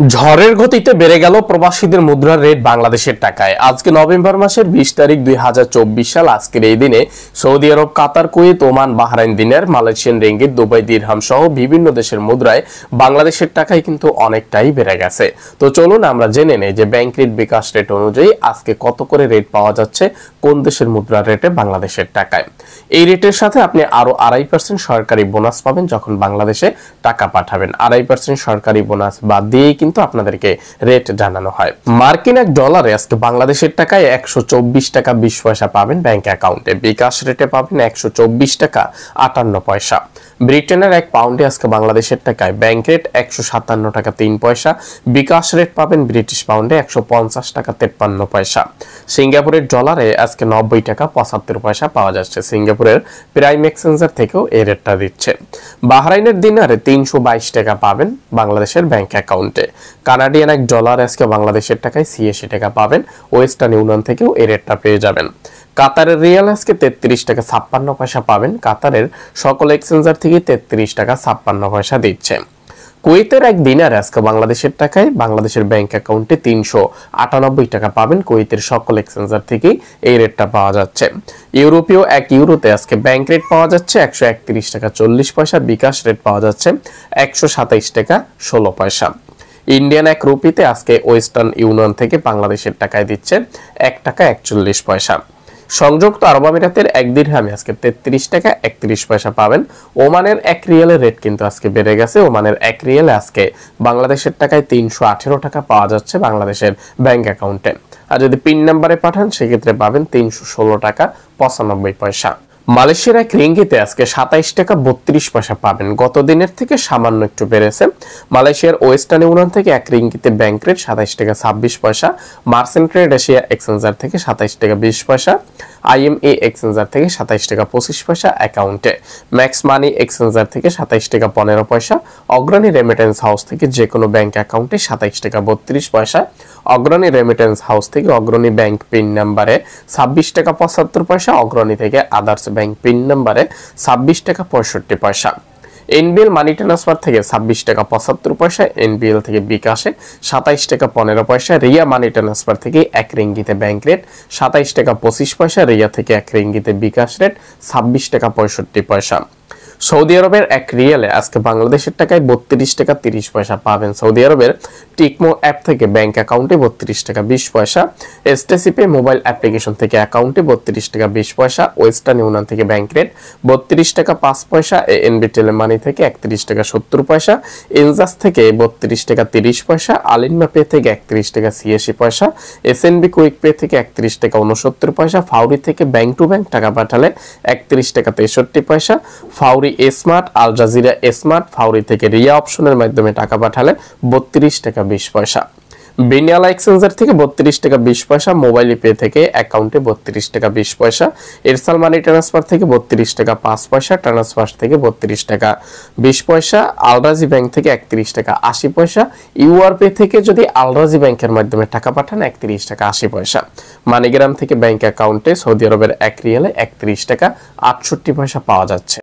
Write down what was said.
ঝড়ের গতিতে বেড়ে গেল প্রবাসীদের মুদ্রার রেট বাংলাদেশের টাকায়। আজকে নভেম্বর মাসের 20 তারিখ 2024 সাল। আজকের এই দিনে সৌদি আরব, কাতার, কুয়েত, ওমান, বাহরাইন দিনার, মালয়েশিয়ান রিঙ্গিত, দুবাই দিরহাম সহ বিভিন্ন দেশের মুদ্রায় বাংলাদেশের টাকায় কিন্তু অনেকটাই বেড়ে গেছে। তো চলুন আমরা জেনে নেই যে ব্যাংক রেট, বিকাশ রেট অনুযায়ী আজকে কত করে রেট পাওয়া যাচ্ছে কোন দেশের মুদ্রার রেটে বাংলাদেশের টাকায়। এই রেটের সাথে আপনি আরো 2.5% সরকারি বোনাস পাবেন যখন বাংলাদেশে টাকা পাঠাবেন। 2.5% সরকারি বোনাস বাদ দিয়েই কিন্তু আপনাদেরকে রেট জানানো হয়। মার্কিন এক ডলারে আজকে বাংলাদেশের টাকায় 124 টাকা 20 পয়সা পাবেন ব্যাংক অ্যাকাউন্টে। বিকাশ রেটে পাবেন 124 টাকা 58 পয়সা। ব্রিটেনের এক পাউন্ডে আজকে বাংলাদেশের টাকায় ব্যাংক রেট 157 টাকা 3 পয়সা। বিকাশ রেট পাবেন ব্রিটিশ পাউন্ডে 150 টাকা 53 পয়সা। সিঙ্গাপুরের ডলারে আজকে 90 টাকা 75 পয়সা পাওয়া যাচ্ছে। সিঙ্গাপুরের প্রাইম এক্সচেঞ্জার থেকেও এই রেটটা দিচ্ছে। বাহরাইনের দিনারে 322 টাকা পাবেন বাংলাদেশের ব্যাংক অ্যাকাউন্টে। কানাডিয়ান এক ডলার আজকে বাংলাদেশের টাকায় 86 টাকা পাবেন। ওয়েস্টার্ন ইউনিয়ন থেকেও এই রেটটা পেয়ে যাবেন। কাতারের রিয়াল আজকে 33 টাকা 56 পয়সা পাবেন। কাতারের সকল এক্সচেঞ্জার থেকে 33 টাকা 56 পয়সা দিচ্ছে। কুয়েতের এক দিনার আজকে বাংলাদেশের টাকায় বাংলাদেশের ব্যাংক অ্যাকাউন্টে 398 টাকা পাবেন। কুয়েতের সকল এক্সচেঞ্জার থেকেই এই রেটটা পাওয়া যাচ্ছে। ইউরোপীয় এক ইউরোতে আজকে ব্যাংক রেট পাওয়া যাচ্ছে 131 টাকা 40 পয়সা। বিকাশ রেট পাওয়া যাচ্ছে 127 টাকা 16 পয়সা। ইন্ডিয়ান এক রুপিতে আজকে ওয়েস্টার্ন ইউনিয়ন থেকে বাংলাদেশের টাকায় দিচ্ছে 1 টাকা 41 পয়সা। সংযুক্ত আরব আমিরাতের এক দিরহামে আজকে 33 টাকা 31 পয়সা পাবেন। ওমানের এক রিয়ালের রেট কিন্তু আজকে বেড়ে গেছে। ওমানের এক রিয়ালে আজকে বাংলাদেশের টাকায় 318 টাকা পাওয়া যাচ্ছে বাংলাদেশের ব্যাংক অ্যাকাউন্টে। আর যদি পিন নাম্বারে পাঠান সেক্ষেত্রে পাবেন 316 টাকা 95 পয়সা। মালয়েশিয়ার এক রিঙ্গিতে আজকে 27 টাকা 32 পয়সা পাবেন। গত দিনের থেকে সামান্য একটু বেড়েছে। মালয়েশিয়ার ওয়েস্টার্ন ইউনিয়ন থেকে এক রিঙ্গিতে ব্যাংক রেট 27 টাকা 26 পয়সা। মার্চেন্ট ট্রেড এশিয়া এক্সচেঞ্জার থেকে 27 টাকা 20 পয়সা। আইএমএ এক্সচেঞ্জার থেকে 27 টাকা 25 পয়সা অ্যাকাউন্টে। ম্যাক্স মানি এক্সচেঞ্জার থেকে 27 টাকা 15 পয়সা। অগ্রণী রেমিটেন্স হাউস থেকে যে কোনো ব্যাংক অ্যাকাউন্টে 27 টাকা 32 পয়সা। অগ্রণী রেমিটেন্স হাউস থেকে অগ্রণী ব্যাংক পিন নাম্বারে 26 টাকা 75 পয়সা। অগ্রণী থেকে আদার্স ব্যাংক পিন নাম্বারে 26 টাকা 65 পয়সা। এনবিএল মানি ট্রান্সফার থেকে 26 টাকা 75 পয়সা। এনবিএল থেকে বিকাশে 27 টাকা 15 পয়সা। রিয়া মানি ট্রান্সফার থেকে এক রিঙ্গিতে ব্যাংক রেট 27 টাকা 25 পয়সা। রিয়া থেকে এক রিঙ্গিতে বিকাশ রেট 26 টাকা 65 পয়সা। সৌদি আরবের এক রিয়ালে আজকে বাংলাদেশের টাকায় 32 টাকা 30 পয়সা পাবেন। সৌদি আরবের টিকমো অ্যাপ থেকে ব্যাংক অ্যাকাউন্টে 32 টাকা 20 পয়সা। এসটিসিপি মোবাইল অ্যাপ্লিকেশন থেকে অ্যাকাউন্টে 32 টাকা 20 পয়সা। ওয়েস্টার্ন ইউনিয়ন থেকে ব্যাংক রেট 32 টাকা 5 পয়সা। এএনবি টেলিমানি থেকে 31 টাকা 70 পয়সা। এনজাস থেকে 32 টাকা 30 পয়সা। আলিনমা পে থেকে 31 টাকা 86 পয়সা। এসএনবি কুইক পে থেকে 31 টাকা 69 পয়সা। ফাউরি থেকে ব্যাংক টু ব্যাংক টাকা পাঠালে 31 টাকা 63 পয়সা। ফাউরি স্মার্ট, আল জাজিরা স্মার্ট, ফাউরি থেকে রিয়া অপশনের মাধ্যমে টাকা পাঠালে 32 টাকা 20 পয়সা। বেনিয়ালা এক্সচেঞ্জার থেকে 32 টাকা 20 পয়সা। মোবাইল পে থেকে অ্যাকাউন্টে 32 টাকা 20 পয়সা। এরসাল মানি ট্রান্সফার থেকে 32 টাকা 5 পয়সা। ট্রান্সফার থেকে 32 টাকা 20 পয়সা। আলরাজি ব্যাংক থেকে 31 টাকা 80 পয়সা। ইউআর পে থেকে যদি আলরাজি ব্যাংকের মাধ্যমে টাকা পাঠান 31 টাকা 80 পয়সা। মানিগ্রাম থেকে ব্যাংক অ্যাকাউন্টে সৌদি আরবের এক রিয়ালে 31 টাকা 68 পয়সা পাওয়া যাচ্ছে।